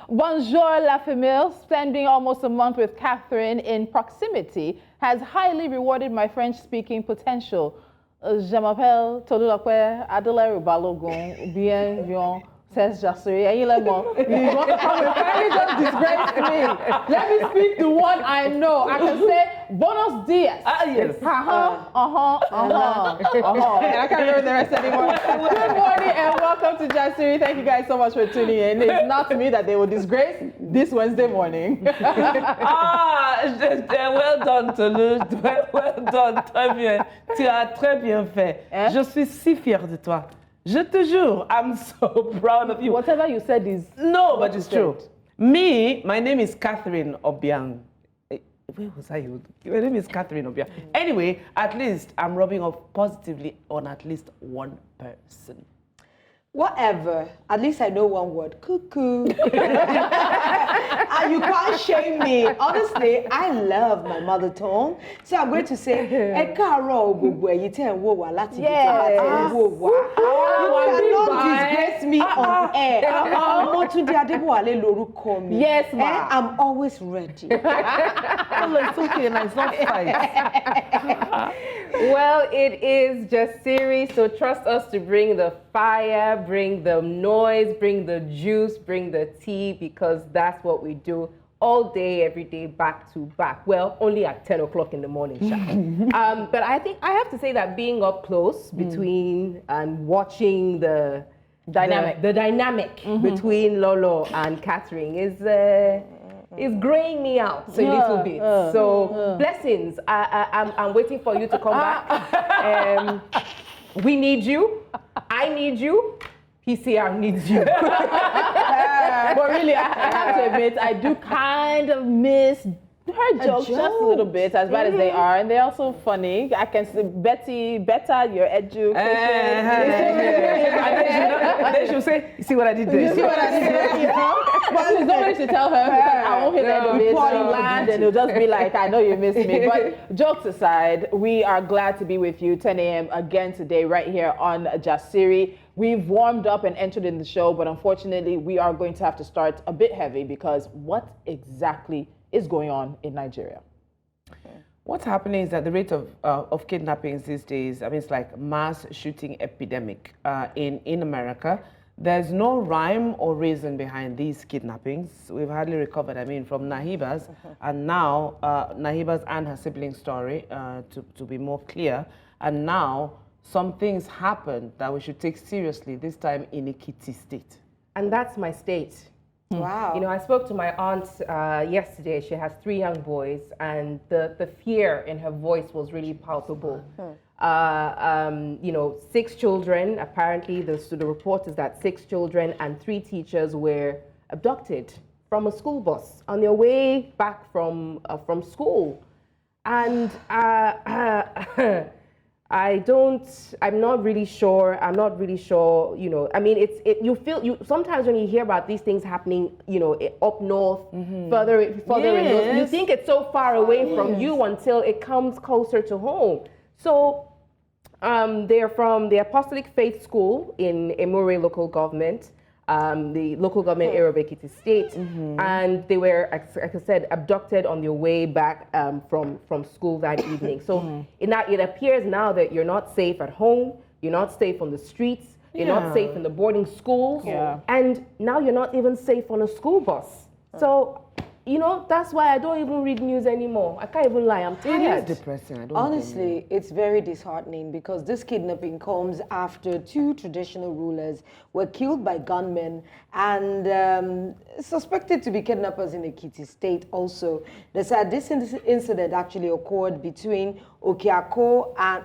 Bonjour, la famille. Spending almost a month with Catherine in proximity has highly rewarded my French-speaking potential. Je m'appelle Tolulakwe Adelaire Balogun, bienvenue. Says Jasiri, and you want to come and finally just disgrace me. Let me speak the one I know. I can say buenos dias. Yes. And I can't remember the rest anymore. Good morning and welcome to Jasiri. Thank you guys so much for tuning in. It's not me that they will disgrace this Wednesday morning. Well done, Tolu. Well done. Très bien. Tu as très bien fait. Je suis si fière de toi. Je te jure, I'm so proud of you. Whatever you said is... No, but it's true. My name is Catherine Obiang. Where was I? My name is Catherine Obiang. Anyway, at least I'm rubbing off positively on at least one person. Whatever. At least I know one word. Cuckoo. And you can't shame me. Honestly, I love my mother tongue. So I'm going to say, you cannot disgrace me on air. Yes, ma'am. I'm always ready. It's okay, and it's not fight. Well, it is Jasiri, so trust us to bring the fire, bring the noise, bring the juice, bring the tea, because that's what we do all day, every day, back to back. Well, only at 10 o'clock in the morning, but I think I have to say that being up close between and watching the dynamic between Lolo and Catherine is graying me out a little bit. So blessings. I'm waiting for you to come back. We need you. I need you. PCR needs you. But really, I have to admit, I do kind of miss her jokes just a little bit, as bad as they are, and they're also funny. I can see better your education. And then she'll say, "You see what I did there? You see what I did there?" You know? But please don't manage to tell her, because I won't hear the end of it. She'll land and it'll just be like, "I know you missed me." But jokes aside, we are glad to be with you 10 a.m. again today, right here on Jasiri. We've warmed up and entered in the show, but unfortunately, we are going to have to start a bit heavy, because what exactly is going on in Nigeria? What's happening is that the rate of kidnappings these days, I mean, it's like mass shooting epidemic in America. There's no rhyme or reason behind these kidnappings. We've hardly recovered, I mean, from Nahiba's, and now Nahiba's and her sibling story, to be more clear, and now some things happen that we should take seriously, this time in Ekiti State. And that's my state. Wow. You know, I spoke to my aunt yesterday. She has 3 young boys, and the fear in her voice was really palpable. You know, 6 children, apparently the report is that 6 children and 3 teachers were abducted from a school bus on their way back from school. And I'm not really sure, you know, I mean, sometimes when you hear about these things happening, you know, up north, further in north, you think it's so far away from you until it comes closer to home. So they're from the Apostolic Faith School in Emure local government, the local government area of Ekiti State, and they were, like I said, abducted on their way back from school that evening. So it appears now that you're not safe at home, you're not safe on the streets, you're not safe in the boarding schools, and now you're not even safe on a school bus. So, you know, that's why I don't even read news anymore. I can't even lie, I'm tired. It is depressing. Honestly, it's very disheartening, because this kidnapping comes after 2 traditional rulers were killed by gunmen and suspected to be kidnappers in Ekiti State also. They said this incident actually occurred between Okiako and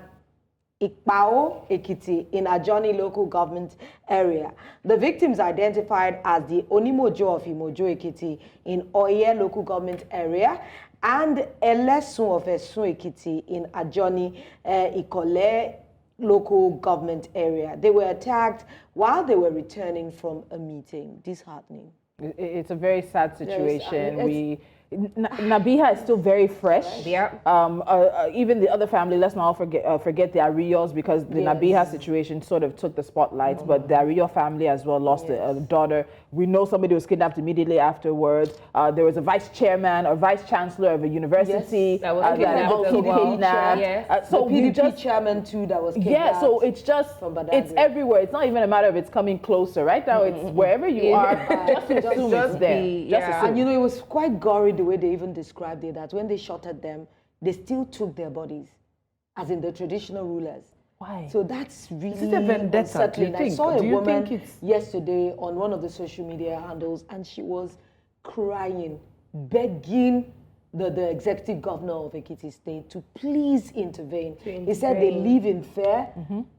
Ikpao Ekiti in Ajoni local government area. The victims identified as the Onimojo of Imojo Ekiti in Oye local government area and Elesun of Esun Ekiti in Ajoni Ikole local government area. They were attacked while they were returning from a meeting. Disheartening. It's a very sad situation. Nabiha is still very fresh. Yeah. Even the other family, let's not forget the Arios, because the Nabiha situation sort of took the spotlight, but the Ario family as well lost a daughter we know somebody was kidnapped immediately afterwards. There was a vice chairman or vice chancellor of a university that was also kidnapped. Yes. So the we PDP just chairman too that was kidnapped. yeah. So it's just it's everywhere. It's not even a matter of it's coming closer. Right now, it's wherever you are. Just assume it's there. Just assume. And you know, it was quite gory the way they even described it. That when they shot at them, they still took their bodies, as in the traditional rulers. Why? So that's really Is it a vendetta, unsettling. do you I saw think? a Do you woman think it's- yesterday on one of the social media handles, and she was crying, begging the executive governor of Ekiti State to please intervene. He said they live in fear,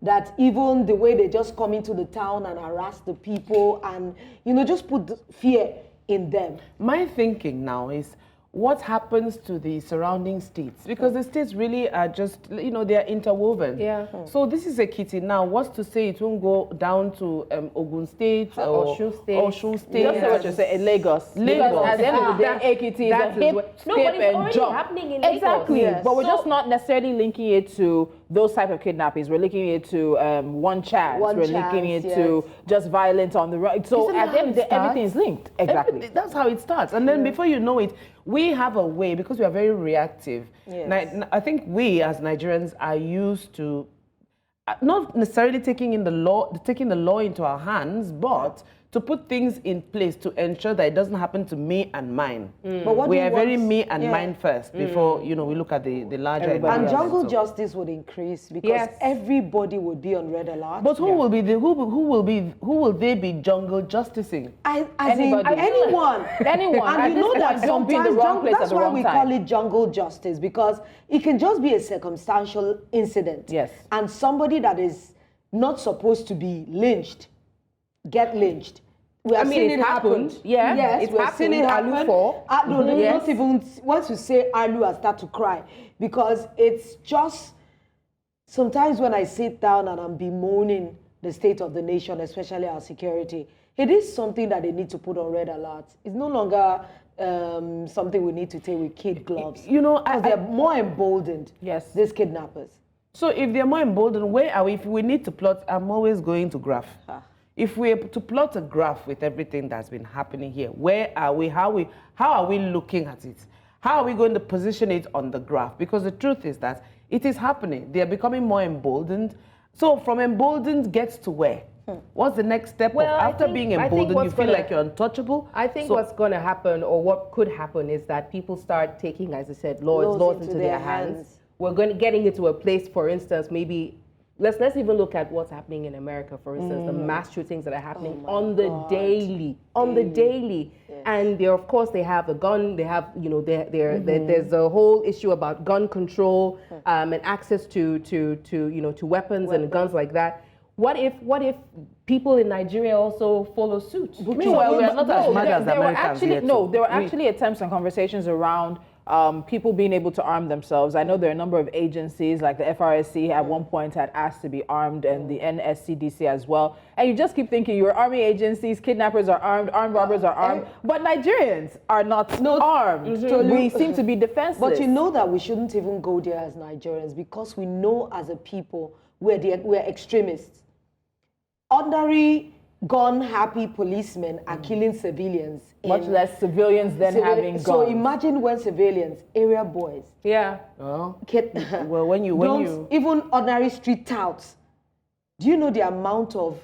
that even the way they just come into the town and harass the people and, you know, just put fear in them. My thinking now is what happens to the surrounding states, because the states really are just, you know, they are interwoven. Yeah. So this is Ekiti now. What's to say it won't go down to Ogun State or Osun State. Osun State? Just say what you say in Lagos. Lagos. Because at the end of the day, Ekiti is a hip, No, skip, but it's and already jump. happening in Lagos. Exactly. Yes. But we're So- just not necessarily linking it to those type of kidnappings. We're linking it to one chance. One we're chance, linking it yes. to just violence on the road. So Isn't at that the end of the how day, it everything is starts? linked. Exactly. That's how it starts. And then before you know it, we have a way, because we are very reactive. Yes. I think we as Nigerians are used to not necessarily taking the law into our hands, but to put things in place to ensure that it doesn't happen to me and mine. But what We do you are very want- me and yeah. mine first before, you know, we look at the larger Everybody And else. environment. jungle So- justice would increase because Yes. everybody would be on red alert. But who will be the who will they be jungle justicing? As Anybody. in anyone. Anyone. I And you know just that don't be in the sometimes wrong place at that's the why wrong we time. call it jungle justice, because it can just be a circumstantial incident. Yes. And somebody that is not supposed to be lynched, get lynched. We have I mean, seen it's it happen. happened. Yeah, Yes, it's we have seen it happened. happen. Alu for. No, Yes. not even, once you say Alu, I start to cry. Because it's just, sometimes when I sit down and I'm bemoaning the state of the nation, especially our security, it is something that they need to put on red alert. It's no longer something we need to take with kid gloves. You know, because they're more emboldened, Yes. these kidnappers. So if they're more emboldened, where are we? If we need to plot, I'm always going to graph. If we're to plot a graph with everything that's been happening here, where are we? How are we looking at it? How are we going to position it on the graph? Because the truth is that it is happening. They are becoming more emboldened. So from emboldened gets to where? What's the next step? Well, I After think- being I think emboldened, you what's feel gonna- like you're untouchable. I think So- what's going to happen, or what could happen, is that people start taking, as I said, laws into their hands. We're getting into a place, for instance, maybe let's even look at what's happening in America, for instance, the mass shootings that are happening on the daily, and there, of course, they have the gun. They have, you know, there's a whole issue about gun control and access to you know, to weapons and guns like that. What if people in Nigeria also follow suit? Meanwhile, we are not as mad as there were Americans actually yet. there were actually attempts and conversations around people being able to arm themselves. I know there are a number of agencies, like the FRSC at one point had asked to be armed, and the NSCDC as well. And you just keep thinking your army agencies, kidnappers are armed robbers are armed, but Nigerians are not armed. We seem to be defenseless. But you know that we shouldn't even go there as Nigerians, because we know as a people we're extremists. Ordinary gun-happy policemen are killing civilians. much less civilians than having guns. So imagine when civilians, area boys, Yeah. Oh. kid, Well, when you even ordinary street touts, do you know the amount of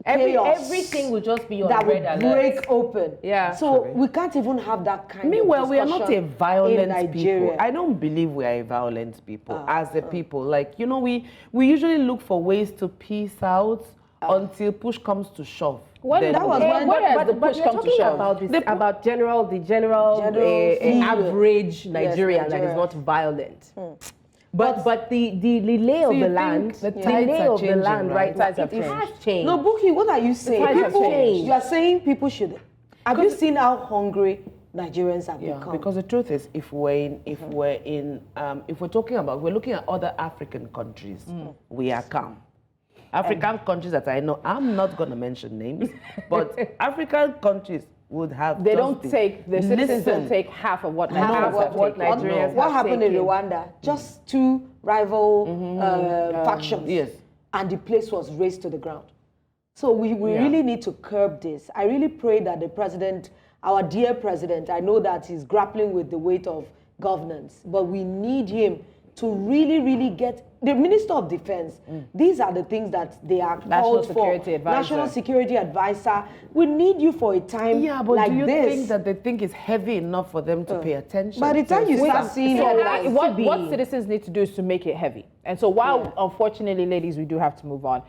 chaos Everything will just be on that red would alert. break open? Yeah. So we can't even have that kind Meanwhile, of we are not a discussion in violent Nigeria. people. I don't believe we are a violent people as a people. Like, you know, we usually look for ways to peace out until push comes to shove. When Then that was we- when the but push we're come to talking shove. about this, The- about the general feel. average Nigerian that Nigeria. is not violent. But the lay of you the think land, the the tides lay are of the changing, land right? right now, Tides have it has changed. No, Buki, what are you saying? times have changed. You are saying people should. Have you seen how hungry Nigerians have Yeah, become? because the truth is, if we're talking about, we're looking at other African countries, we are calm. African countries that I know, I'm not going to mention names, but African countries would have. They just don't the- take, the citizens Listen. don't take half of what Half Nigerians of have what taken. Nigerians What have happened in taken. Rwanda? Just two rival factions. Yes. And the place was razed to the ground. So we really need to curb this. I really pray that the president, our dear president, I know that he's grappling with the weight of governance, but we need him to really, really get the Minister of Defense. These are the things that they are called for. National Security Advisor. We need you for a time like do you this. think that they think it's heavy enough for them to pay attention? By the time you start seeing what citizens need to do is to make it heavy. And so while, unfortunately, ladies, we do have to move on,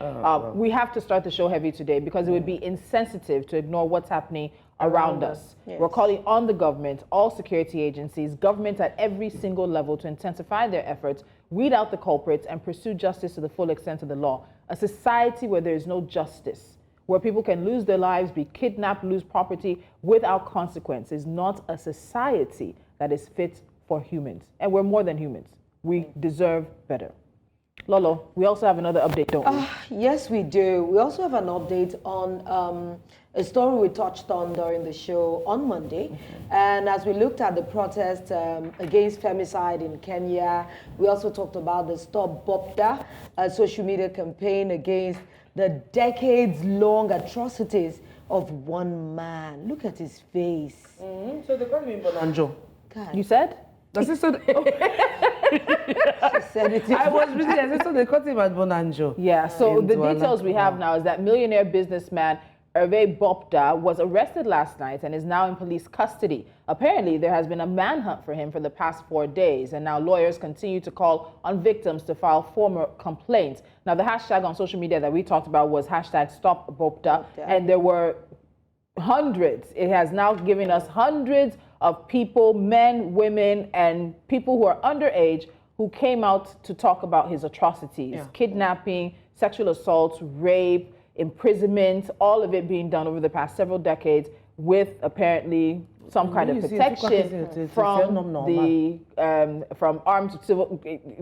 we have to start the show heavy today because it would be insensitive to ignore what's happening around us. Yes. We're calling on the government, all security agencies, government at every single level to intensify their efforts, weed out the culprits, and pursue justice to the full extent of the law. A society where there is no justice, where people can lose their lives, be kidnapped, lose property without consequence, is not a society that is fit for humans. And we're more than humans. We deserve better. Lolo, we also have another update, don't we? Yes, we do. We also have an update on a story we touched on during the show on Monday. And as we looked at the protest against femicide in Kenya, we also talked about the Stop Bopda social media campaign against the decades-long atrocities of one man. Look at his face. So they call him Bonanjo. You said? Does it so? She said it. I was really, I said, so they caught him at Bonanjo. Yeah, so the details we have now is that millionaire businessman Hervé Bopda was arrested last night and is now in police custody. Apparently, there has been a manhunt for him for the past 4 days, and now lawyers continue to call on victims to file formal complaints. Now, the hashtag on social media that we talked about was hashtag Stop Bopda, and there were hundreds. It has now given us hundreds of people, men, women, and people who are underage who came out to talk about his atrocities, kidnapping, sexual assaults, rape, imprisonment, all of it being done over the past several decades with apparently some kind of protection from armed civil,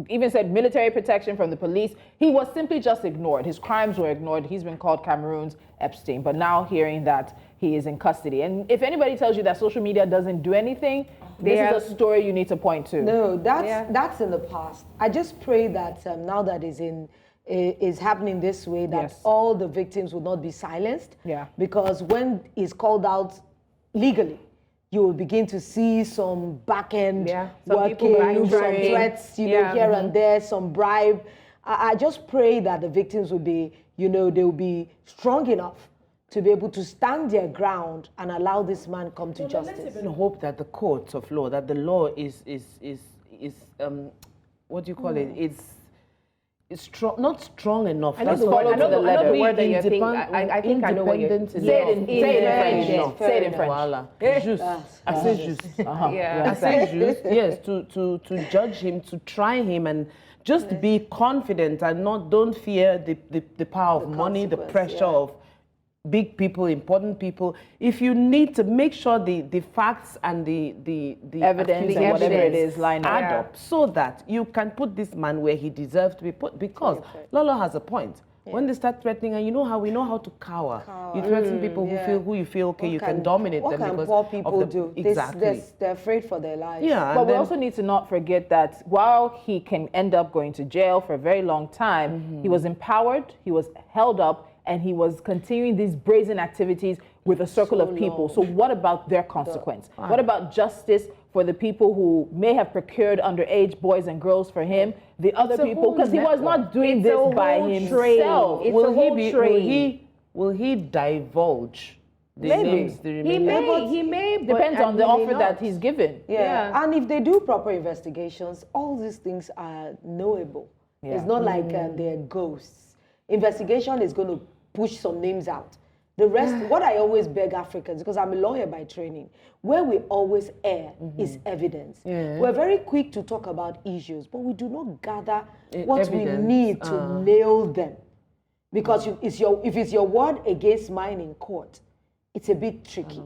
even said military protection from the police. He was simply just ignored. His crimes were ignored. He's been called Cameroon's Epstein, but now hearing that he is in custody. And if anybody tells you that social media doesn't do anything, this is a story you need to point to. No, that's in the past. I just pray that now that is happening this way, that all the victims will not be silenced. Because when it's called out legally, you will begin to see some back end working, some threats, here and there, some bribe. I just pray that the victims will be, they will be strong enough to be able to stand their ground and allow this man come to justice. Let's even hope that the courts of law, that the law is what do you call it? It's strong, not strong enough. I know the word that you're thinking. I think I know what you're saying. Say it in French. Juste. Assez juste. Assez juste. Yes, to judge him, to try him, and just be confident and don't fear the power of money, the pressure of big people, important people. If you need to make sure the facts and the evidence and whatever it is line add up so that you can put this man where he deserves to be put. Because Lolo has a point. When they start threatening, and we know how to cower. You threaten people who you feel you can dominate them. What can poor people do? Exactly. They're afraid for their lives. Yeah, but we also need to not forget that while he can end up going to jail for a very long time, he was empowered, he was held up, and he was continuing these brazen activities with a circle of people. So what about their consequence? What about justice for the people who may have procured underage boys and girls for him, the other people, because he was not doing this by himself. Will he divulge the names? He may. Depends on the offer that he's given. Yeah. And if they do proper investigations, all these things are knowable. It's not like they're ghosts. Investigation is going to push some names out. The rest, what I always beg Africans, because I'm a lawyer by training, where we always err is evidence. We're very quick to talk about issues, but we do not gather what evidence. We need to nail them. Because if it's your word against mine in court, it's a bit tricky.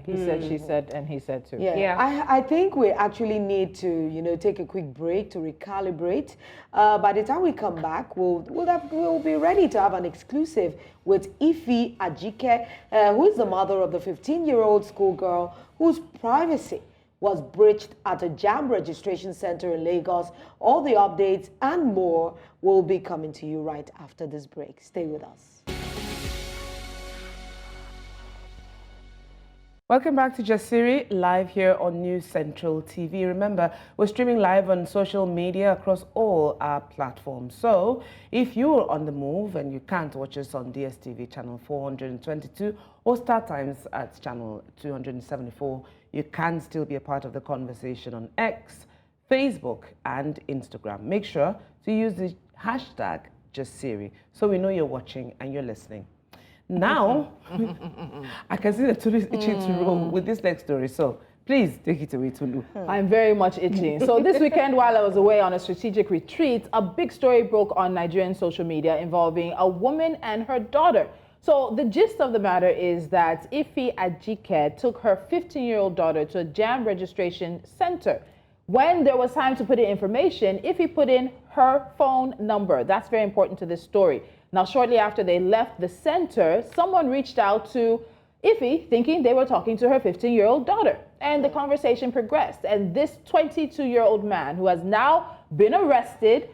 He said, she said, and he said too. I think we actually need to, take a quick break to recalibrate. By the time we come back, we'll be ready to have an exclusive with Ife Ajike, who is the mother of the 15-year-old schoolgirl whose privacy was breached at a JAMB registration center in Lagos. All the updates and more will be coming to you right after this break. Stay with us. Welcome back to Jasiri, live here on News Central TV. Remember, we're streaming live on social media across all our platforms. So, if you're on the move and you can't watch us on DSTV channel 422 or Star Times at channel 274, you can still be a part of the conversation on X, Facebook, and Instagram. Make sure to use the hashtag Jasiri so we know you're watching and you're listening. Now, I can see the Tulu is itching to roll with this next story. So please take it away, Tulu. I'm very much itching. So this weekend, while I was away on a strategic retreat, a big story broke on Nigerian social media involving a woman and her daughter. So the gist of the matter is that Ife Ajike took her 15-year-old daughter to a JAMB registration center. When there was time to put in information, Ife put in her phone number. That's very important to this story. Now, shortly after they left the center, someone reached out to Ife thinking they were talking to her 15-year-old daughter. And the conversation progressed. And this 22-year-old man, who has now been arrested,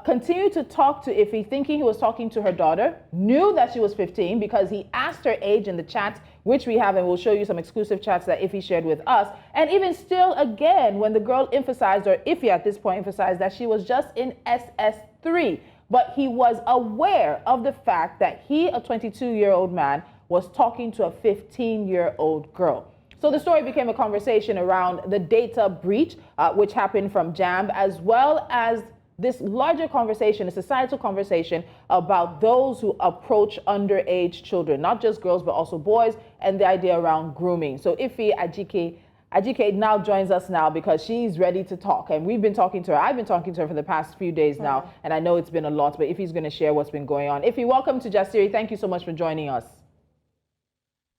continued to talk to Ife thinking he was talking to her daughter, knew that she was 15 because he asked her age in the chat, which we have, and we'll show you some exclusive chats that Ife shared with us. And even still again, when the girl emphasized, or Ife at this point emphasized, that she was just in SS3. But he was aware of the fact that he, a 22-year-old man, was talking to a 15-year-old girl. So the story became a conversation around the data breach, which happened from JAMB, as well as this larger conversation, a societal conversation about those who approach underage children, not just girls, but also boys, and the idea around grooming. So Ife Ajike now joins us now because she's ready to talk. And we've been talking to her. I've been talking to her for the past few days now. And I know it's been a lot, but Ife's going to share what's been going on. Ife, welcome to Jasiri. Thank you so much for joining us.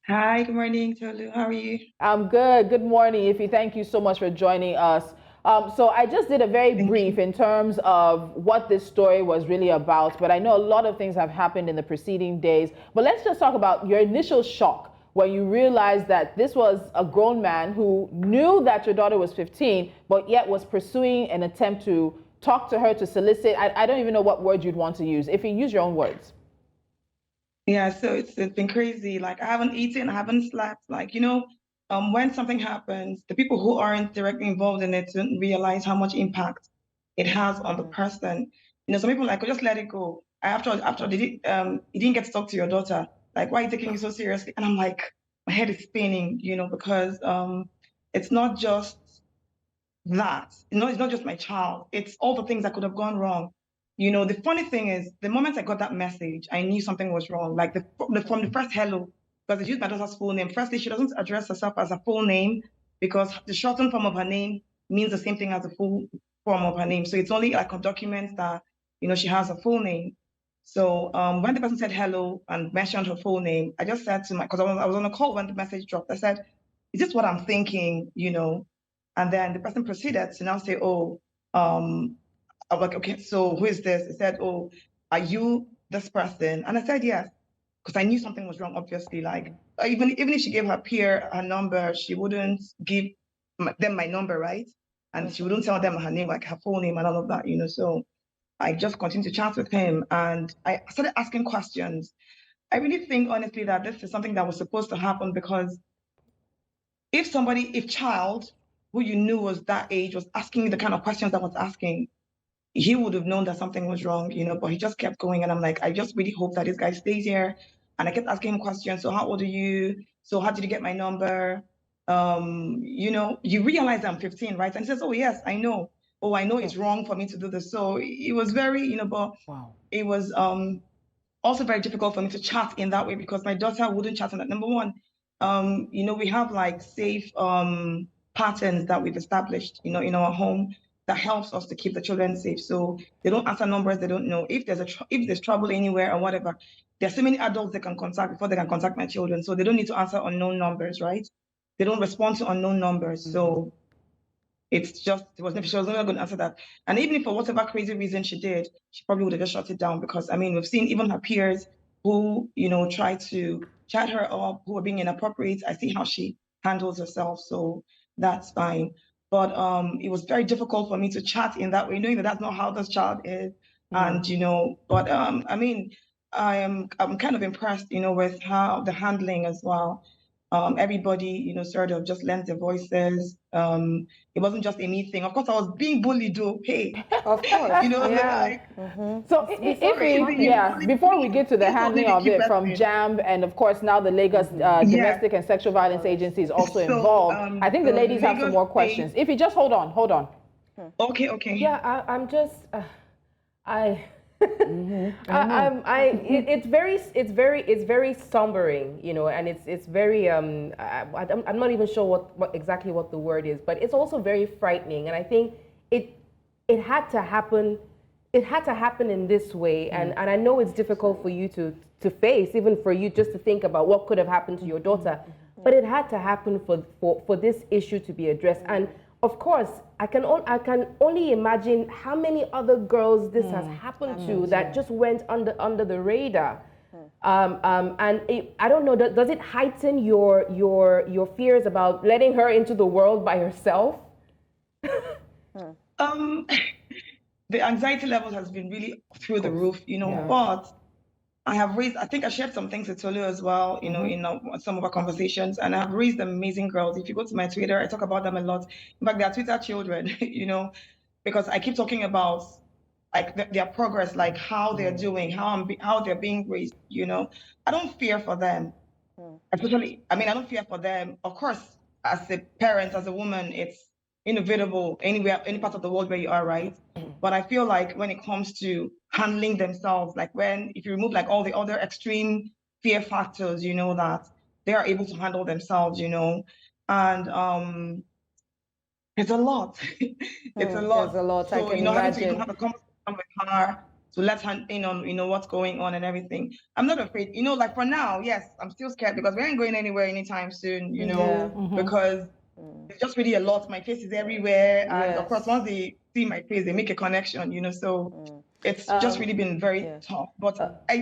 Hi, good morning, Tolu. How are you? I'm good. Good morning, Ife. Thank you so much for joining us. So I just did a very brief in terms of what this story was really about, but I know a lot of things have happened in the preceding days. But let's just talk about your initial shock when you realized that this was a grown man who knew that your daughter was 15, but yet was pursuing an attempt to talk to her, to solicit. I don't even know what word you'd want to use. If you use your own words. Yeah, so it's been crazy. Like I haven't eaten, I haven't slept. Like, when something happens, the people who aren't directly involved in it don't realize how much impact it has on the person. Some people like, oh, just let it go. After you didn't get to talk to your daughter. Like, why are you taking it so seriously? And I'm like, my head is spinning, because it's not just that. It's not just my child. It's all the things that could have gone wrong. The funny thing is, the moment I got that message, I knew something was wrong. Like from the first hello, because I used my daughter's full name. Firstly, she doesn't address herself as a full name because the shortened form of her name means the same thing as the full form of her name. So it's only like on documents that she has a full name. So when the person said hello and mentioned her full name, I just said to because I was on a call when the message dropped. I said, "Is this what I'm thinking?" And then the person proceeded to now say, "Oh, I'm like, okay, so who is this?" He said, "Oh, are you this person?" And I said, "Yes," because I knew something was wrong, obviously. Like, even if she gave her peer her number, she wouldn't give them my number, right? And she wouldn't tell them her name, like her full name and all of that, So I just continued to chat with him and I started asking questions. I really think, honestly, that this is something that was supposed to happen because if child who you knew was that age was asking you the kind of questions that was asking, he would have known that something was wrong, but he just kept going. And I'm like, I just really hope that this guy stays here. And I kept asking him questions. So how old are you? So how did you get my number? You realize I'm 15, right? And he says, oh, yes, I know. Oh, I know it's wrong for me to do this. So it was very, but Wow. It was also very difficult for me to chat in that way because my daughter wouldn't chat on that. Number one, we have like safe patterns that we've established, in our home that helps us to keep the children safe. So they don't answer numbers they don't know. If there's trouble anywhere or whatever, there's so many adults they can contact before they can contact my children. So they don't need to answer unknown numbers, right? They don't respond to unknown numbers. So she was never going to answer that. And even if for whatever crazy reason she did, she probably would have just shut it down because we've seen even her peers who, try to chat her up, who are being inappropriate. I see how she handles herself. So that's fine. But it was very difficult for me to chat in that way, knowing that that's not how this child is. And, but I'm kind of impressed, with how the handling as well. everybody, sort of just lent their voices. It wasn't just a me thing. Of course, I was being bullied, though. Hey, Of course. Yeah. So before we get to the handling of it from person. JAMB, and of course now the Lagos Domestic and Sexual Violence Agency is also involved. I think the ladies have some more questions. If you just hold on. Okay. Yeah, I'm just, it's very sombering, and it's very I'm not even sure what exactly what the word is, but it's also very frightening, and I think it had to happen. It had to happen in this way, and I know it's difficult for you to face, even for you just to think about what could have happened to your daughter, but it had to happen for this issue to be addressed. And of course, I can only imagine how many other girls this has happened to that just went under the radar. I don't know, does it heighten your fears about letting her into the world by herself? The anxiety level has been really through the roof, but I think I shared some things with Tolu as well, in some of our conversations, and I've raised amazing girls. If you go to my Twitter, I talk about them a lot. In fact, they are Twitter children, because I keep talking about like their progress, like how they're doing, how they're being raised, I don't fear for them. I don't fear for them. Of course, as a parent, as a woman, it's inevitable anywhere, any part of the world where you are, right? But I feel like when it comes to handling themselves, like if you remove like all the other extreme fear factors, that they are able to handle themselves, and it's a lot. It's a lot. There's a lot. So, I can having to even imagine. have a conversation with her to let her in on, what's going on and everything. I'm not afraid. Like for now, yes, I'm still scared because we ain't going anywhere anytime soon, because it's just really a lot. My face is everywhere. And of course, once they see my face, they make a connection, so it's just really been very tough. But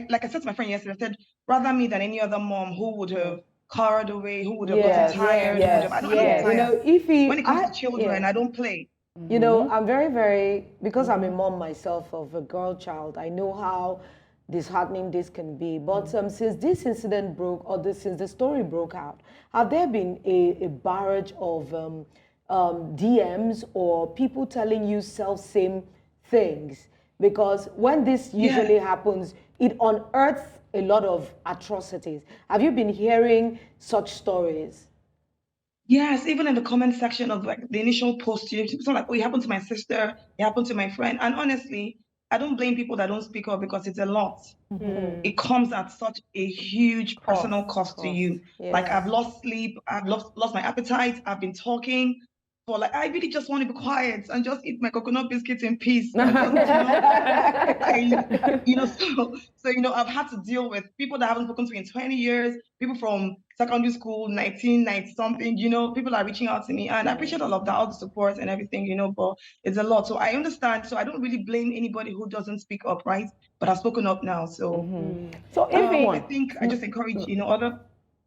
like I said to my friend yesterday, I said, rather me than any other mom who would have carried away, who would have gotten tired. I don't get tired. When it comes to children, I don't play. I'm very, very, because I'm a mom myself of a girl child, I know how disheartening this can be. But since this incident broke, since the story broke out, have there been a barrage of DMs or people telling you self-same things? Because when this usually happens, it unearths a lot of atrocities. Have you been hearing such stories? Yes, even in the comment section of like the initial post, people are like, "Oh, it happened to my sister, it happened to my friend." And honestly, I don't blame people that don't speak up because it's a lot. It comes at such a huge personal cost to you. Yes. Like I've lost sleep, I've lost my appetite, I've been talking for like I really just want to be quiet and just eat my coconut biscuits in peace. And just, so I've had to deal with people that I haven't spoken to in 20 years, people from secondary school, 1990 something, people are reaching out to me, and I appreciate all of that, all the support and everything, but it's a lot. So I understand. So I don't really blame anybody who doesn't speak up, right? But I've spoken up now. So, I think I just encourage, other.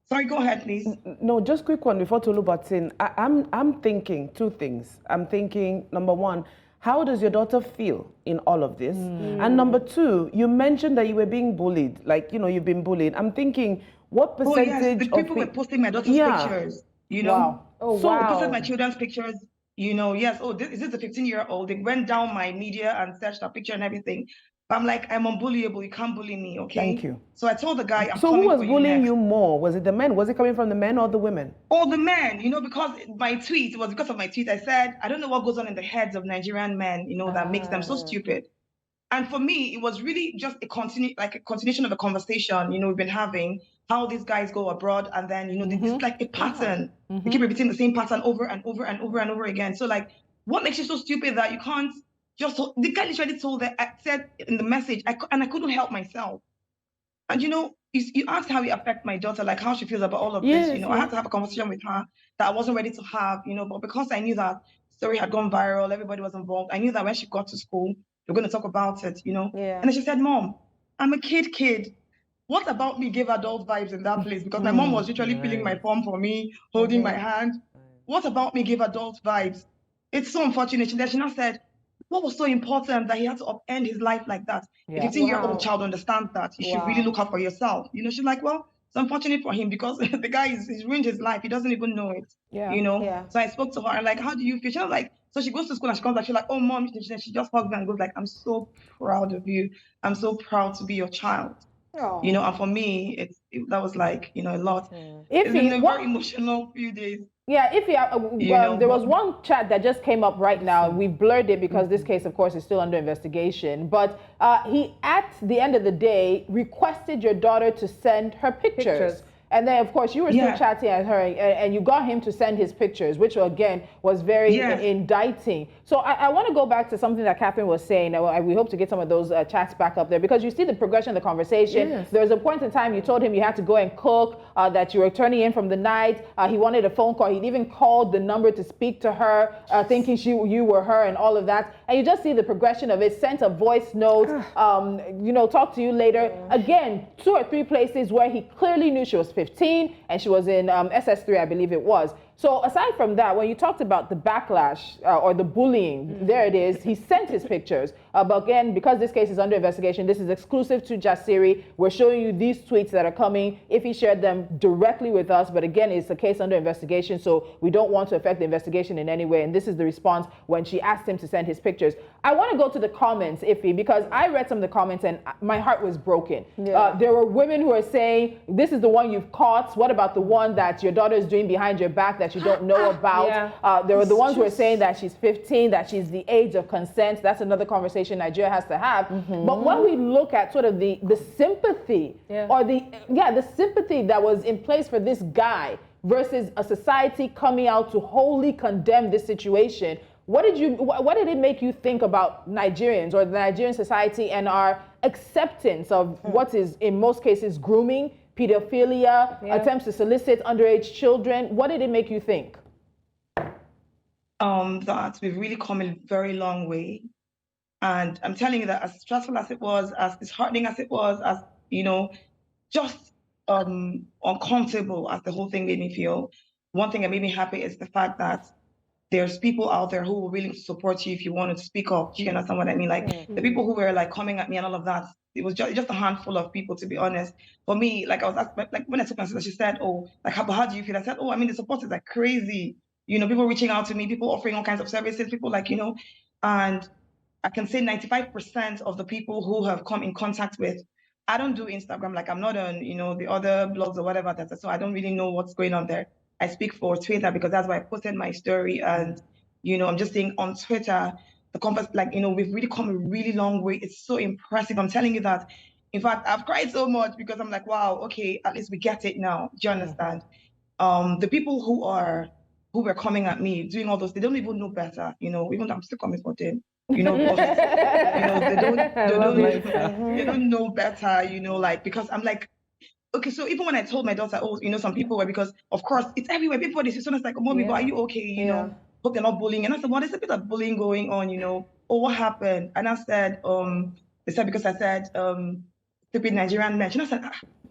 Sorry, go ahead, please. No, just quick one before Tolu butts in. I'm thinking two things. I'm thinking, number one, how does your daughter feel in all of this? And number two, you mentioned that you were being bullied, like, you've been bullied. I'm thinking, what percentage the people were posting my daughter's pictures, Wow. Oh, so wow. posted my children's pictures, yes. Oh, is this a 15-year-old? They went down my media and searched her picture and everything. I'm like, I'm unbullyable. You can't bully me, okay? Thank you. So I told the guy, I'm So coming who was for bullying you next. more? Was it the men? Was it coming from the men or the women? Oh, the men, because my tweet, it was because of my tweet. I said, I don't know what goes on in the heads of Nigerian men, that makes them so stupid. And for me, it was really just a continuation of a conversation, we've been having, how these guys go abroad and then, it's like a pattern. They keep repeating the same pattern over and over and over and over again. So like, what makes you so stupid that you can't the guy literally told that, I said in the message, and I couldn't help myself. And you asked how it affects my daughter, like how she feels about all of this. I had to have a conversation with her that I wasn't ready to have, but because I knew that story had gone viral, everybody was involved. I knew that when she got to school, we're going to talk about it, Yeah. And then she said, "Mom, I'm a kid. What about me gave adult vibes in that place?" Because my mom was literally feeling my palm for me, holding my hand. What about me gave adult vibes? It's so unfortunate. She now said, what was so important that he had to upend his life like that? A 15-year-old child understands that you should really look out for yourself. She's like, well, It's unfortunate for him because the guy he's ruined his life. He doesn't even know it. Yeah. You know. Yeah. So I spoke to her like, how do you feel? She was like, so she goes to school and she comes back. She's like, oh mom, she just hugs me and goes like, I'm so proud of you. I'm so proud to be your child. You know, and for me, that was like, you know, a lot. It's been a very emotional few days. Yeah, if there was one chat that just came up right now. We've blurred it because this case, of course, is still under investigation. But he, at the end of the day, requested your daughter to send her pictures. And then, of course, you were still chatting at her, and you got him to send his pictures, which, again, was very indicting. So I want to go back to something that Catherine was saying. We hope to get some of those chats back up there, because you see the progression of the conversation. Yes. There was a point in time you told him you had to go and cook, that you were turning in from the night. He wanted a phone call. He'd even called the number to speak to her, thinking you were her and all of that. And you just see the progression of it. Sent a voice note, you know, talk to you later. Again, 2 or 3 places where he clearly knew she was 15 and she was in SS3, I believe it was. So aside from that, when you talked about the backlash or the bullying, there it is. He sent his pictures. But again, because this case is under investigation, this is exclusive to Jasiri. We're showing you these tweets that are coming if he shared them directly with us. But again, it's a case under investigation, so we don't want to affect the investigation in any way. And this is the response when she asked him to send his pictures. I want to go to the comments, Iffy, because I read some of the comments and my heart was broken. There were women who are saying, this is the one you've caught. What about the one that your daughter is doing behind your back that you don't know about? There were the ones who are saying that she's 15, that she's the age of consent. That's another conversation Nigeria has to have. But when we look at sort of the sympathy or the sympathy that was in place for this guy versus a society coming out to wholly condemn this situation, what did it make you think about Nigerians or the Nigerian society and our acceptance of what is in most cases grooming, pedophilia, attempts to solicit underage children? What did it make you think? That we've really come a very long way. And I'm telling you that as stressful as it was, as disheartening as it was, as, you know, just uncomfortable as the whole thing made me feel, one thing that made me happy is the fact that there's people out there who will really support you if you wanted to speak up. Do you understand what I mean? Like the people who were like coming at me and all of that, it was just a handful of people, to be honest. For me, like I was asked, like when I took my sister, she said, oh, like how do you feel? I said, oh, I mean, the support is like crazy. You know, people reaching out to me, people offering all kinds of services, people like, you know, and I can say 95% of the people who have come in contact with, I don't do Instagram, like I'm not on, you know, the other blogs or whatever, so I don't really know what's going on there. I speak for Twitter because that's why I posted my story. And, you know, I'm just saying on Twitter, the conference, like, you know, we've really come a really long way. It's so impressive. I'm telling you that. In fact, I've cried so much because I'm like, wow, okay, at least we get it now. Do you understand? The people who were coming at me, doing all those, they don't even know better, you know, even though I'm still coming for them. You know, because, you know, they don't know better, you know, like, because I'm like, okay, so even when I told my daughter, oh, you know, some people were, because of course it's everywhere. People, they say, like, mommy, but are you okay? You know, hope they're not bullying. And I said, well, there's a bit of bullying going on, you know. Oh, what happened? And I said, they said, because I said, stupid Nigerian men. And I said,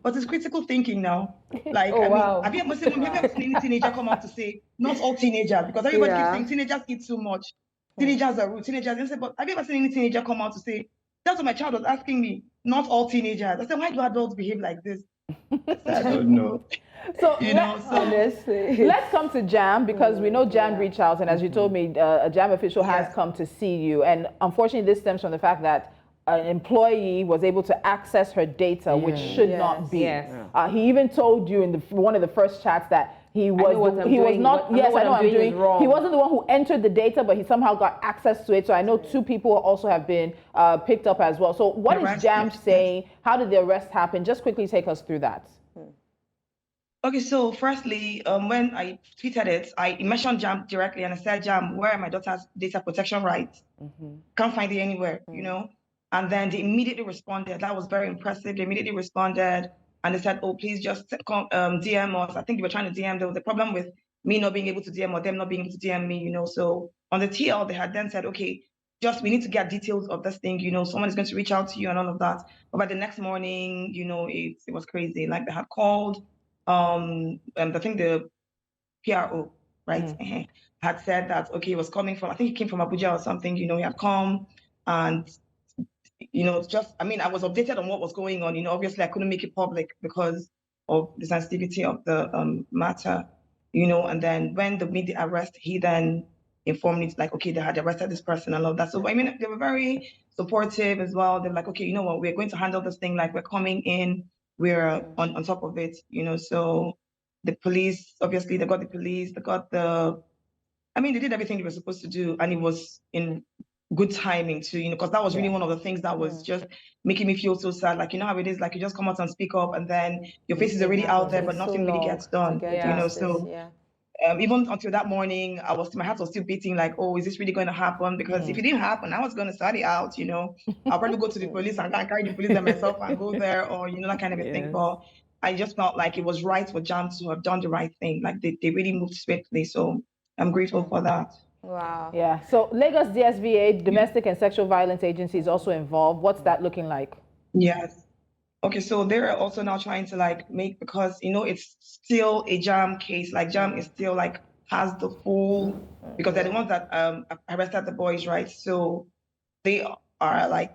but it's critical thinking now. Like, I mean, have you ever seen any teenager come out to say, not all teenagers, because everybody keeps saying teenagers eat too much. Teenagers are rude, teenagers. And I said, but have you ever seen any teenager come out to say, that's what my child was asking me, not all teenagers. I said, why do adults behave like this? I don't know. So, honestly, let's come to JAMB, because we know JAMB reached out, and as you told me, a JAMB official has come to see you. And unfortunately, this stems from the fact that an employee was able to access her data, which should not be. He even told you in one of the first chats that he wasn't the one who entered the data, but he somehow got access to it. So I know 2 people also have been picked up as well. So what is JAMB saying? How did the arrest happen? Just quickly take us through that. Okay, so firstly, when I tweeted it, I mentioned JAMB directly, and I said, JAMB, where are my daughter's data protection rights? Can't find it anywhere, you know? And then they immediately responded. That was very impressive. They immediately responded, and they said, oh, please just DM us. I think they were trying to DM. There was a problem with me not being able to DM or them not being able to DM me, you know? So on the TL, they had then said, okay, we need to get details of this thing, you know, someone is going to reach out to you and all of that. But by the next morning, you know, it was crazy. Like they had called, I think the PRO, right, had said that, okay, he was coming from, I think he came from Abuja or something, you know, he had come and, you know, just, I mean, I was updated on what was going on, you know, obviously I couldn't make it public because, of the sensitivity of the matter, and then when they made the arrest, he then informed me like, okay, they had arrested this person and all of that. So I mean, they were very supportive as well. They're like, okay, you know what, we're going to handle this thing, like we're coming in, we're on top of it, so the police, obviously they got the police, they got they did everything they were supposed to do, and it was in good timing too, because that was really one of the things that was just making me feel so sad. Like, how it is, like you just come out and speak up, and then your face is already out there, but nothing really gets done. So even until that morning, my heart was still beating. Like, oh, is this really going to happen? Because if it didn't happen, I was going to start it out. I'll probably go to the police and carry the police there myself and go there, or that kind of a thing. But I just felt like it was right for JAMB to have done the right thing. Like they really moved swiftly. So I'm grateful for that. Wow. Yeah. So Lagos DSVA, Domestic and Sexual Violence Agency, is also involved. What's that looking like? Yes. Okay, so they're also now trying to make, because it's still a JAMB case. Like JAMB is still has the full, because they're the ones that arrested the boys, right? So they are I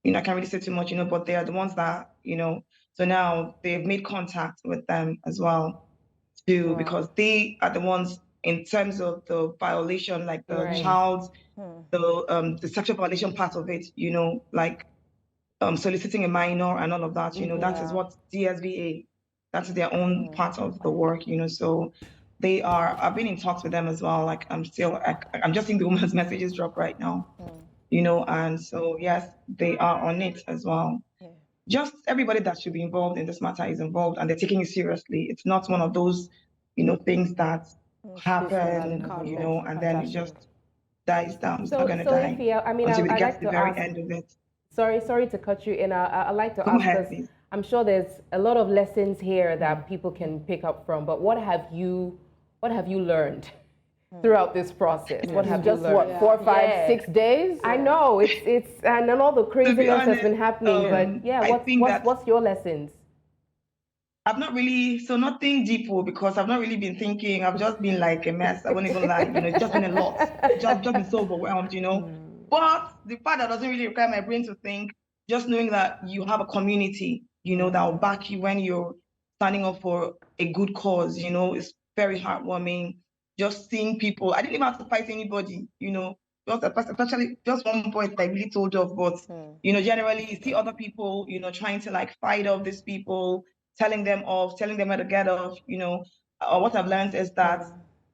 can't really say too much, but they are the ones that, so now they've made contact with them as well too, because they are the ones in terms of the violation, like the child's, the sexual violation part of it, soliciting a minor and all of that, that is what DSVA, that's their own part of the work, so I've been in talks with them as well. Like I'm just seeing the woman's messages drop right now, and so yes, they are on it as well. Just everybody that should be involved in this matter is involved, and they're taking it seriously. It's not one of those, things that happen, and then it just dies down. It's not going to die until it gets to the very end of it. Sorry to cut you in. I'd like to Go ask, ahead, because I'm sure there's a lot of lessons here that people can pick up from. But what have you learned throughout this process? What have you learned? What, 4, 5, 6 days? I know it's and then all the craziness that's been happening. But what's your lessons? I've not really, so nothing deep, because I've not really been thinking. I've just been like a mess. I won't even lie. It's just been a lot. Just been so overwhelmed, But the part that doesn't really require my brain to think, just knowing that you have a community, that will back you when you're standing up for a good cause, it's very heartwarming. Just seeing people. I didn't even have to fight anybody, especially just one point I really told off, but generally you see other people, trying to fight off these people, telling them off, telling them where to get off, what I've learned is that,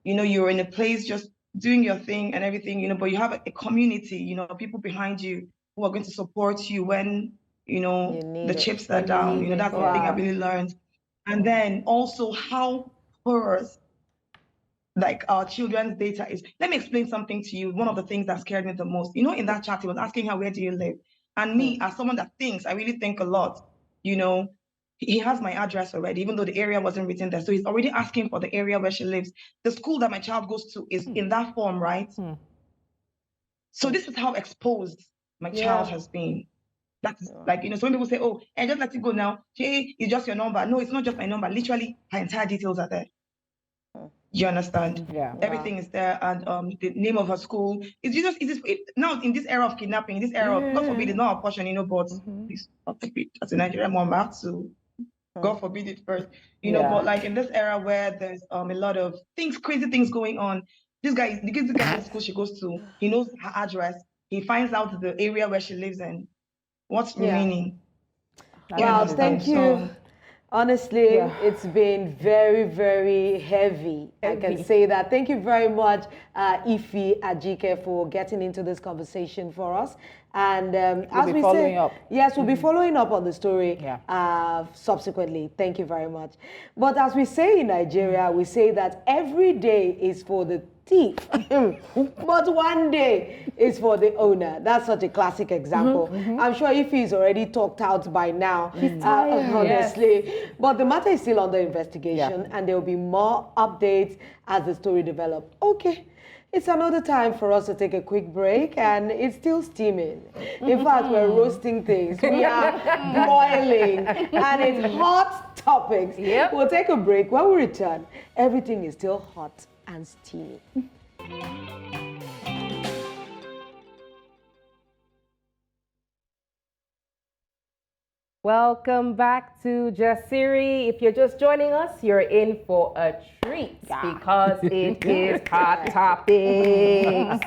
you're in a place just doing your thing and everything, but you have a community, people behind you who are going to support you when, the chips are down. That's one thing I really learned. And then also how porous our children's data is. Let me explain something to you. One of the things that scared me the most, in that chat, he was asking her, where do you live? And me, as someone that thinks, I really think a lot, he has my address already, even though the area wasn't written there. So he's already asking for the area where she lives. The school that my child goes to is in that form, right? So this is how exposed my child has been. That's so when people say, oh, and just let it go now. Hey, it's just your number. No, it's not just my number. Literally, her entire details are there. You understand? Yeah. Everything is there, and the name of her school. Now in this era of kidnapping, this era of, God forbid, it's not a portion, but please, as a Nigerian mom, I have to, God forbid it first, but in this era where there's a lot of crazy things going on, this guy in school she goes to, he knows her address, he finds out the area where she lives in. What's remaining? Wow, thank you. Honestly, it's been very, very heavy. I can say that. Thank you very much, Ife Ajike, for getting into this conversation for us. And as we say, yes, we'll be following up on the story subsequently. Thank you very much. But as we say in Nigeria, we say that every day is for the thief, but one day is for the owner. That's such a classic example. I'm sure if he's already talked out by now, honestly. Yes. But the matter is still under investigation, and there will be more updates as the story develops. Okay. It's another time for us to take a quick break, and it's still steaming. In fact, we're roasting things. We are boiling, and it's hot topics. Yep. We'll take a break. When we return, everything is still hot and steamy. Welcome back to Jasiri. If you're just joining us, you're in for a treat because it is Hot Topics.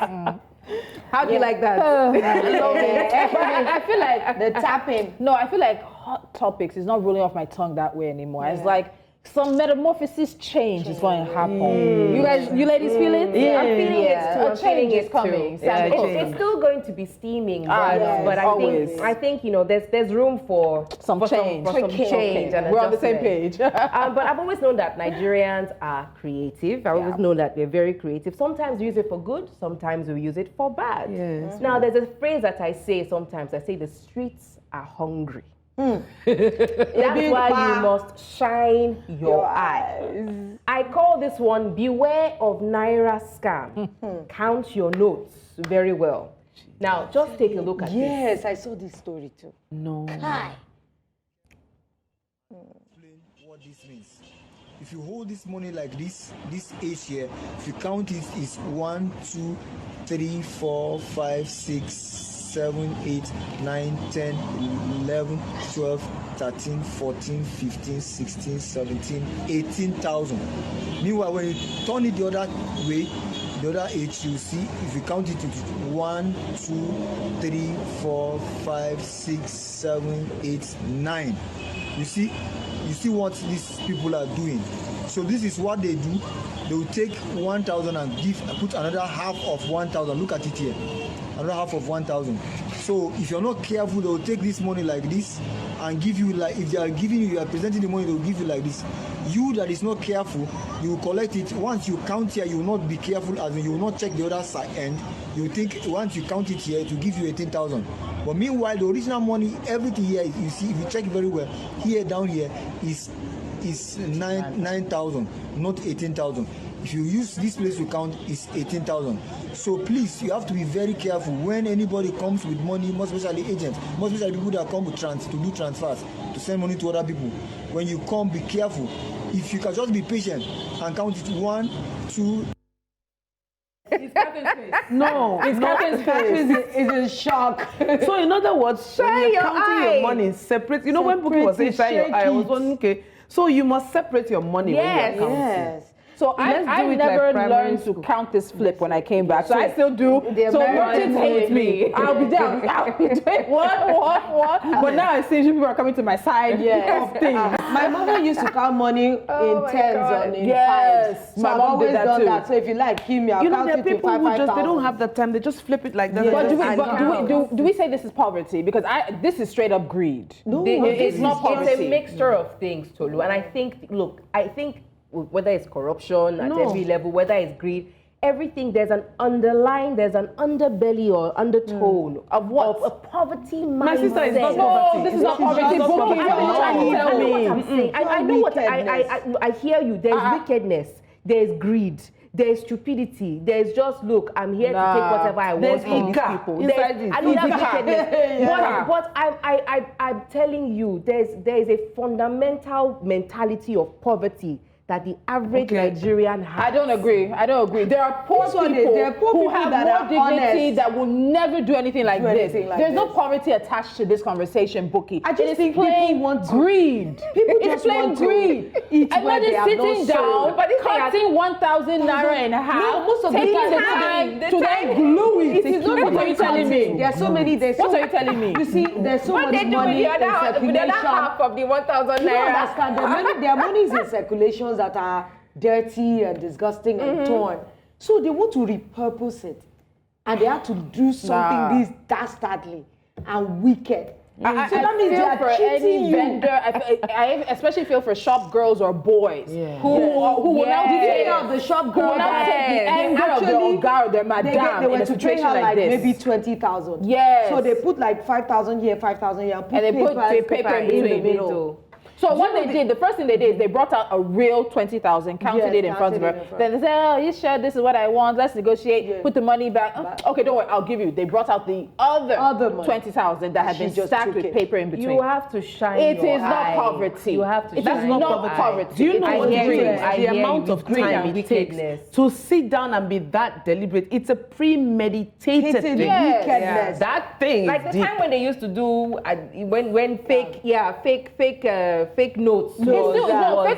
How do you like that? I love it. I feel like The tapping. no, I feel like Hot Topics is not rolling off my tongue that way anymore. It's like some metamorphosis change is going to happen. You ladies feel it? Yeah, I'm feeling it too. A I'm change feeling is it coming. too. Yeah, It's still going to be steaming, yes, but always. I think there's room for Some change. some change. And We're on the same adjustment. page. But I've always known that Nigerians are creative. I've always known that we're very creative. Sometimes we use it for good, sometimes we use it for bad. Yes. Now, there's a phrase that I say sometimes. I say the streets are hungry. That's why you must shine your eyes. I call this one beware of Naira scam. Count your notes very well. Now, just take a look at this. Yes, I saw this story too. No. Hi. Explain what this means. If you hold this money like this age here, if you count it, is 1, 2, 3, 4, 5, 6, 7, 8, 9, 10, 11, 12, 13, 14, 15, 16, 17, 18,000. Meanwhile, when you turn it the other way, the other age, you see, if you count it, it's 1, 2, 3, 4, 5, 6, 7, 8, 9. You see what these people are doing. So this is what they do. They will take 1,000 and put another half of 1,000. Look at it here, another half of 1,000. So if you're not careful, they will take this money like this and give you like, if they are giving you, you are presenting the money, they will give you like this. You that is not careful, you will collect it. Once you count here, you will not be careful, as in you will not check the other side end. You think once you count it here, it will give you 18,000. But meanwhile, the original money, everything here, you see, if you check very well, here down here is 9,000, not 18,000. If you use this place to count, it's 18,000. So please, you have to be very careful when anybody comes with money, most especially agents, most especially people that come with to do transfers, to send money to other people. When you come, be careful. If you can just be patient and count it 1, 2. No, It's Captain's face. It's a shock. So in other words, when you're your counting eye. your money separate, you know when people was saying shine your eye, I was wondering, okay, so you must separate your money when Yes. you're counting. Yes. So Let's I do it never like primary learned school. to count this flip when I came back. So I still do. The So American merchants hate way. me. I'll be there. I'll be doing what? But now I see people are coming to my side of things. My mother used to count money in my tens God. and in Yes, fives. So my I've mom did always that done too. that. So if you like kill me, I'll You know, count there are it to people 5, who just, they 5,000. don't have the time, they just flip it like that. But and just- do we say this is poverty? Because this is straight up greed. No, It's not It's a poverty. mixture of things, Tolu. And I think whether it's corruption at No. every level, whether it's greed, everything, there's an underbelly or undertone of what? Of a poverty mindset. My sister is not No, poverty. this is not poverty. not Bookie, poverty. what are you trying to tell I know what me? I'm saying. I know what I hear you. There's wickedness, there's greed, there's stupidity, there's just look, I'm here to take whatever I want There's from these ika people. inside it. I know that's Ika. wickedness. But I'm telling you, there's a fundamental mentality of poverty that the average Nigerian has. I don't agree. There are poor So people there are poor who people have that more are dignity honest. that will never do anything like this. There's no poverty attached to this conversation, Bookie. I just It is think people plain want to- greed. People it's just plain want to greed. eat where Imagine they have sitting not down, sold. But this thing cutting 1,000 naira in half, No, most of the taking the time- time to then glue it. It is not What are you telling me? There are so many. What are you telling me? You see, there's so What much they do with money the in other circulation. half of the 1,000 You don't naira? understand. There are monies in circulations that are dirty and disgusting and torn. So they want to repurpose it. And they have to do something this dastardly and wicked. So that means they feel are for cheating any you. vendor. I especially feel for shop girls or boys who will now Did you take hear of the shop who girl will now take the anger of their oga or their madam they in were a to pay situation her like this. maybe 20,000. Yes. So they put like 5,000 here, 5,000 here, And they put papers paper in in the between. middle. So what they did, the first thing they did is they brought out a real 20,000, counted it in front of her. Then they said, oh, you sure this is what I want? Let's negotiate, put the money back. Okay, don't worry, I'll give you. They brought out the other 20,000 that had been stacked with paper in between. You have to shine It your is not eye. poverty. You have to It shine is your not eye. poverty. Do you know what it is? I The hear amount you. of Greed time and it takes wickedness. to sit down and be that deliberate. It's a premeditated thing. Wickedness. That thing Like is the deep. time when they used to do when fake notes. Fake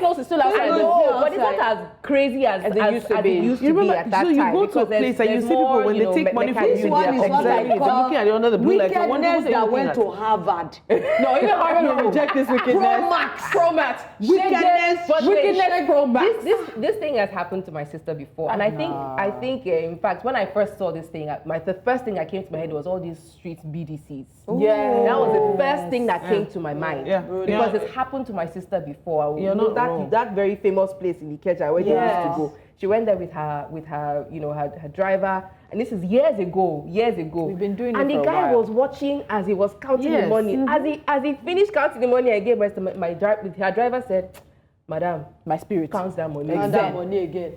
notes is still outside. I know, but it's not as crazy as it used to be. You remember, at that so you time. go to a because place and you there's see people more, when you they know, take money from This you, one they're is what I they're call looking at you under the blue like, I wonder wickedness what they're that looking went at. to Harvard. No, even Harvard will reject this wickedness. Pro max. Wickedness. Wickedness pro max. This thing has happened to my sister before, and I think in fact when I first saw this thing, the first thing that came to my head was all these street BDCs. Yeah, that was the first thing that came to my mind. Yeah. Because it's happened to my sister before. You're not wrong. that very famous place in Ikeja where they used to go. She went there with her you know, her driver, and this is years ago. We've been doing it and for the a guy while. was watching as he was counting the money. As he finished counting the money again, her driver said, "Madam, My spirit counts that money." And that money again.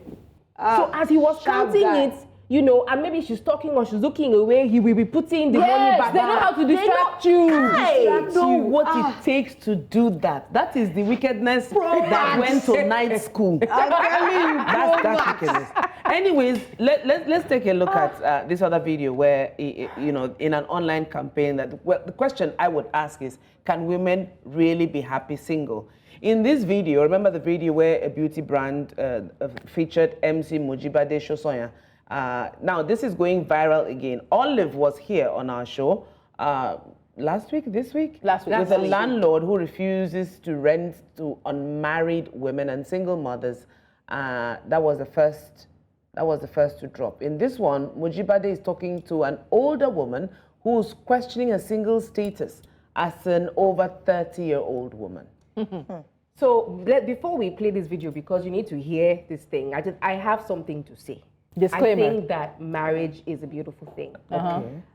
So as he was counting it, you know, and maybe she's talking or she's looking away, he will be putting the money back. They know how to distract you. You know what it takes to do that. That is the wickedness that went to night school. I'm telling you, That's wickedness. Anyways, let's take a look at this other video where, you know, in an online campaign, the question I would ask is, can women really be happy single? In this video, remember the video where a beauty brand featured MC Mojibade Shosonya? Now, this is going viral again. Olive was here on our show last week, this week? Last week. With a landlord who refuses to rent to unmarried women and single mothers. That was the first to drop. In this one, Mojibade is talking to an older woman who's questioning her single status as an over 30-year-old woman. So before we play this video, because you need to hear this thing, I have something to say. Disclaimer. I think that marriage is a beautiful thing.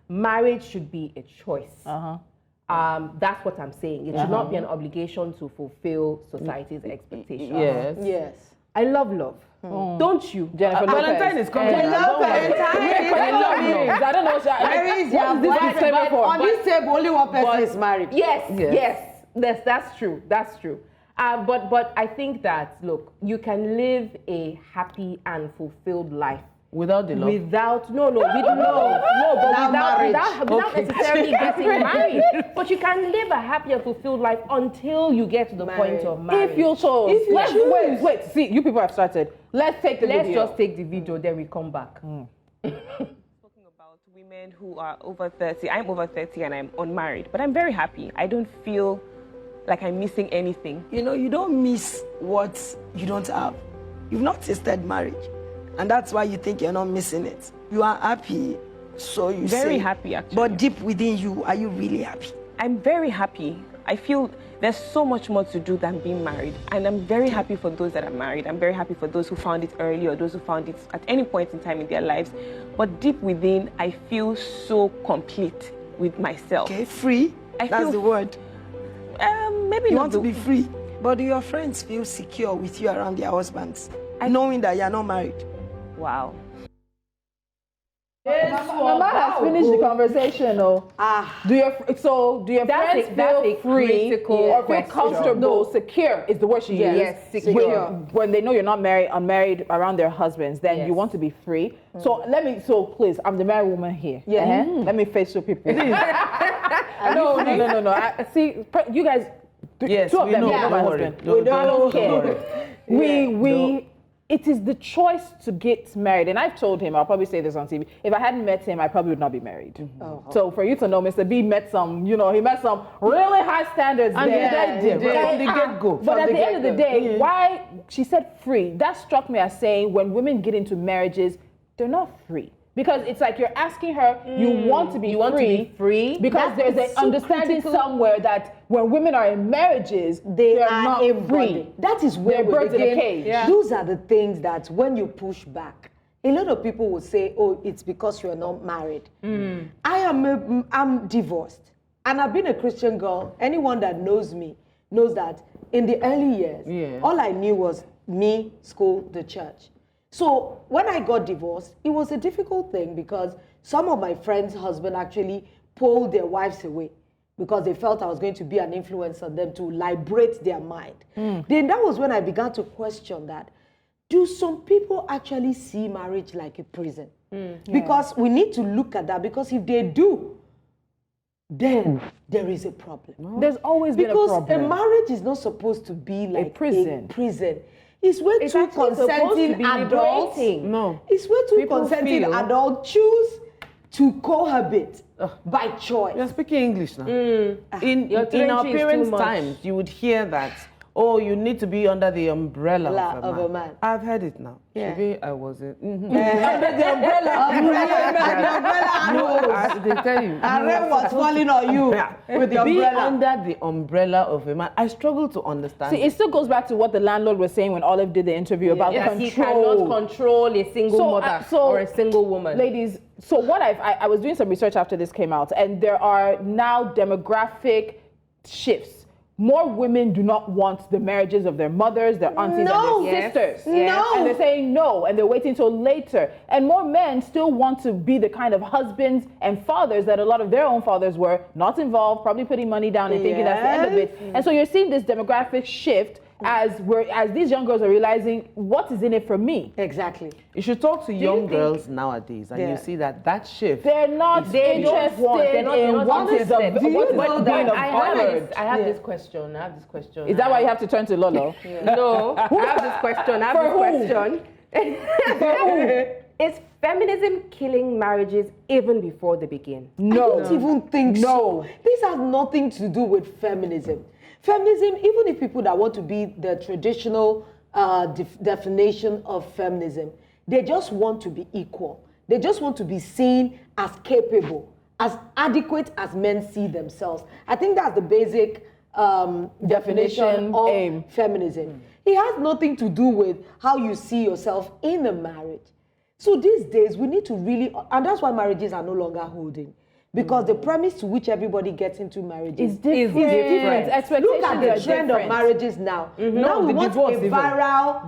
Marriage should be a choice. That's what I'm saying. It should not be an obligation to fulfill society's expectations. Yes. I love love. Don't you? Jennifer Lopez. Valentine is coming. I love I don't know. Where is your this boyfriend? disclaimer for? On this table, only one person is married. Yes. That's true. But I think that, look, you can live a happy and fulfilled life Without the love? without necessarily getting married. But you can live a happy and fulfilled life until you get to the point of marriage. If you chose. Wait. See, you people have started. Let's take the Let's video. just take the video, then we come back. Talking about women who are over 30. I'm over 30 and I'm unmarried, but I'm very happy. I don't feel like I'm missing anything. You know, you don't miss what you don't have. You've not tasted marriage, and that's why you think you're not missing it. You are happy, so you say. Very happy, actually. But deep within you, are you really happy? I'm very happy. I feel there's so much more to do than being married. And I'm very happy for those that are married. I'm very happy for those who found it early or those who found it at any point in time in their lives. But deep within, I feel so complete with myself. Okay, free. I That's feel the word. Maybe You not want to be free. But do your friends feel secure with you around their husbands, knowing that you're not married? Wow. Mama has finished the conversation. Do your friends feel free or feel comfortable, secure is the word she used. Yes, secure. When they know you're not unmarried around their husbands, then you want to be free. So please, I'm the married woman here. Yeah. Let me face your people. No. I see, you guys. Yes, two of them. know. Yeah, my Don't worry. husband. Don't I don't worry. care. It is the choice to get married. And I've told him, I'll probably say this on TV, if I hadn't met him, I probably would not be married. So for you to know, Mr. B met some, he met some really high standards And there. from the get-go. But at the end of the day, why, she said free, that struck me as saying when women get into marriages, they're not free. Because it's like you're asking her, you want to be free because there's an understanding somewhere that when women are in marriages, they are not free. That is where They're birds in a cage. Those are the things that when you push back, a lot of people will say, oh, it's because you're not married. I'm divorced. And I've been a Christian girl. Anyone that knows me knows that in the early years, all I knew was me, school, the church. So when I got divorced, it was a difficult thing because some of my friends' husbands actually pulled their wives away because they felt I was going to be an influence on them to liberate their mind. Then that was when I began to question that. Do some people actually see marriage like a prison? Because we need to look at that, because if they do, then there is a problem. There's always been a problem. Because a marriage is not supposed to be like a prison. It's where two consenting adults. No. It's where two People consenting feel- adults choose to cohabit by choice. You're speaking English now. In our trendy is parents' too much. times, you would hear that, oh, you need to be under the umbrella of a man. I've heard it now. Yeah. Maybe I wasn't. Under the umbrella. They tell you. And rain was falling on you with the Be umbrella. under the umbrella of a man. I struggle to understand. See, it still goes back to what the landlord was saying when Olive did the interview about Yes, control. he cannot control a single mother or a single woman. Ladies, so what I was doing some research after this came out, and there are now demographic shifts. More women do not want the marriages of their mothers, their aunties, and their sisters. No. And they're saying no, and they're waiting till later. And more men still want to be the kind of husbands and fathers that a lot of their own fathers were, not involved, probably putting money down and thinking that's the end of it. And so you're seeing this demographic shift as these young girls are realizing, what is in it for me? Exactly. You should talk to young girls nowadays, and you see that shift. They're not interested in what is the I have this question. Is that why you have to turn to Lolo? No, I have this question. Is feminism killing marriages even before they begin? No. I don't even think so. This has nothing to do with feminism. Feminism, even if people that want to be the traditional definition of feminism, they just want to be equal. They just want to be seen as capable, as adequate as men see themselves. I think that's the basic definition of feminism. It has nothing to do with how you see yourself in a marriage. So these days, we need to really, and that's why marriages are no longer holding. Because the premise to which everybody gets into marriage is different. Look at the trend of marriages now. Now we want a viral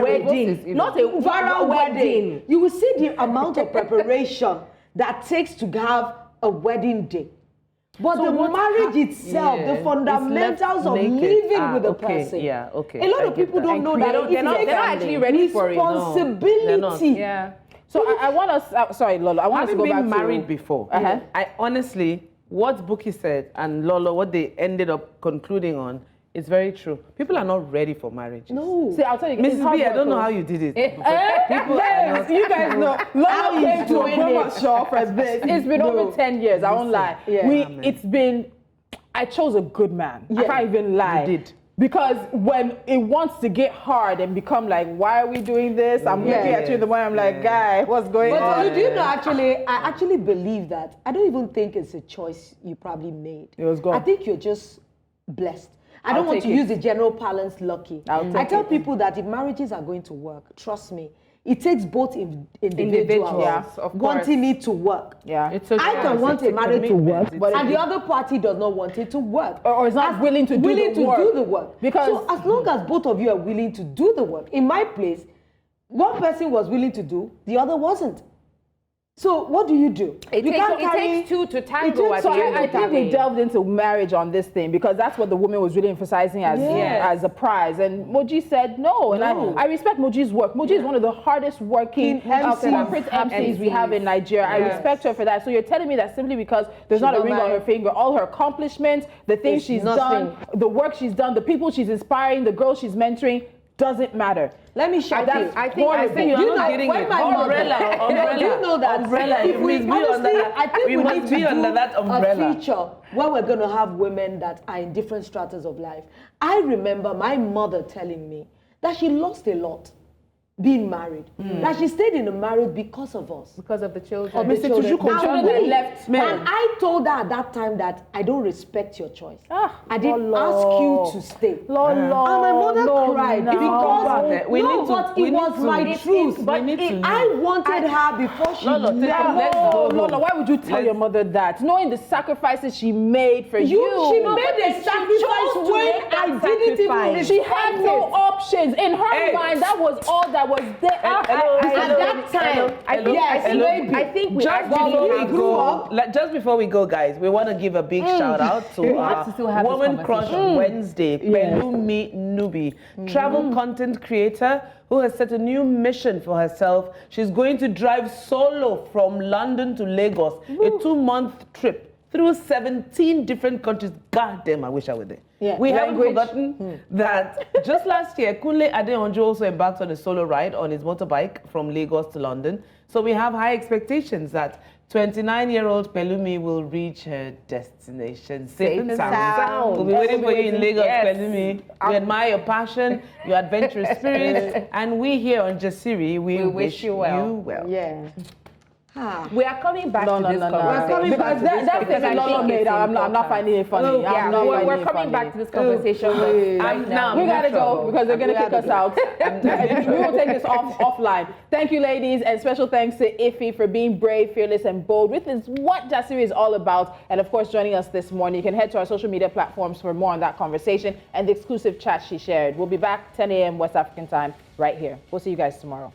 wedding. Not a viral wedding. You will see the amount of preparation that takes to have a wedding day. But the marriage itself, the fundamentals of living with a person. A lot of people don't know that they're not actually ready for it. Responsibility. So I want us, sorry Lolo, I want us to go back to... Having been married before, I honestly, what Buki said and Lolo, what they ended up concluding on, is very true. People are not ready for marriage. No. See, I'll tell you, Mrs. B, I don't know how you did it. People you guys know. Lolo came to a promo show for this. It's been over 10 years, I won't lie. It's been, I chose a good man. I can't even lie. You did. Because when it wants to get hard and become like, why are we doing this? I'm looking at you in the morning, I'm like, guy, what's going on? But do you know, I actually believe that. I don't even think it's a choice you probably made. It was gone. I think you're just blessed. I don't want to use the general parlance lucky. I tell people that if marriages are going to work, trust me, it takes both individuals wanting it to work. I can want a marriage to work, and the other party does not want it to work. Or is not willing to do the work. Because so as long as both of you are willing to do the work, in my place, one person was willing to do, the other wasn't. So what do? It takes two to tango. I think we delved into marriage on this thing because that's what the woman was really emphasizing as a prize. And Moji said no. And I respect Moji's work. Moji is one of the hardest working corporate MCs we have in Nigeria. I respect her for that. So you're telling me that simply because there's not a ring on her finger, all her accomplishments, the things she's done, the work she's done, the people she's inspiring, the girls she's mentoring, doesn't matter. Let me show you. I think you're not getting it. Umbrella. Do you know that? Umbrella. I think we need to be under that umbrella. A feature where we're going to have women that are in different stratas of life. I remember my mother telling me that she lost a lot being married. That she stayed in the marriage because of us. Because of the children. Of the Mr. children. Tujuko, And children we- left men. And I told her at that time that I don't respect your choice. Ah, I didn't Lolo. ask you to stay. Lolo, And my mother no, cried no. because We no, need to- but we it need was to- my it- truth. it- But we need to I wanted her before she Lolo, left. let's go Lola, home. why would you tell your mother that? Knowing the sacrifices she made for you. She made a sacrifice chose to when make that I didn't even sacrifice. She respect had no it. options. In her Hey. mind, that was all that was there. At that time, I think we Just before we have go, just before we go, guys, we want to give a big shout out to have to still have this Woman Crush conversation. Wednesday, Pelumi Nubi, travel content creator who has set a new mission for herself. She's going to drive solo from London to Lagos, a 2-month trip through 17 different countries. God damn, I wish I were there. Yeah. We haven't Language. forgotten that just last year, Kunle Adeonjo also embarked on a solo ride on his motorbike from Lagos to London. So we have high expectations that 29-year-old Pelumi will reach her destination safe and sound. We'll be waiting for you in Lagos, Pelumi. We admire your passion, your adventurous spirit, and we here on Jasiri, we wish you well. Yeah. We are coming back No, to no, this no, no. conversation. We're coming back Because to this that's the because I Lolo think made. it's I'm not important. finding it funny. Yeah, I'm not we're finding it coming funny. back to this conversation. But right now, We I'm gotta in go trouble. because they're gonna kick us out. We will take this offline. Thank you, ladies, and special thanks to Iffy for being brave, fearless, and bold. Which is what Jasiri is all about, and of course, joining us this morning. You can head to our social media platforms for more on that conversation and the exclusive chat she shared. We'll be back 10 a.m. West African time right here. We'll see you guys tomorrow.